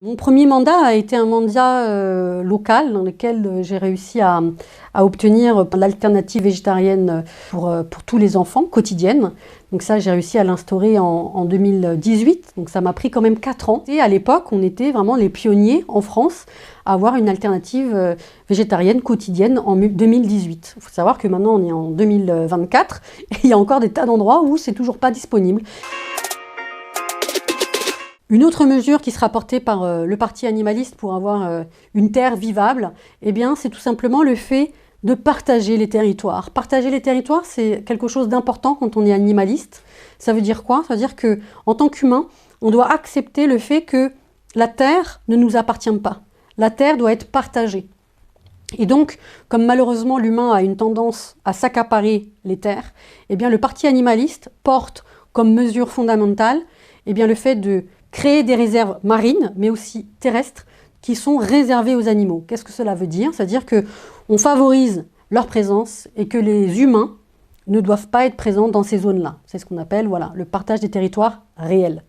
Mon premier mandat a été un mandat local dans lequel j'ai réussi à obtenir l'alternative végétarienne pour tous les enfants, quotidienne. Donc ça, j'ai réussi à l'instaurer en 2018, donc ça m'a pris quand même 4 ans. Et à l'époque, on était vraiment les pionniers en France à avoir une alternative végétarienne quotidienne en 2018. Il faut savoir que maintenant, on est en 2024 et il y a encore des tas d'endroits où c'est toujours pas disponible. Une autre mesure qui sera portée par le parti animaliste pour avoir une terre vivable, eh bien, c'est tout simplement le fait de partager les territoires. Partager les territoires, c'est quelque chose d'important quand on est animaliste. Ça veut dire quoi? Ça veut dire qu'en tant qu'humain, on doit accepter le fait que la terre ne nous appartient pas. La terre doit être partagée. Et donc, comme malheureusement l'humain a une tendance à s'accaparer les terres, eh bien, le parti animaliste porte comme mesure fondamentale eh bien, le fait de créer des réserves marines, mais aussi terrestres, qui sont réservées aux animaux. Qu'est-ce que cela veut dire? C'est-à-dire qu'on favorise leur présence et que les humains ne doivent pas être présents dans ces zones-là. C'est ce qu'on appelle le partage des territoires réels.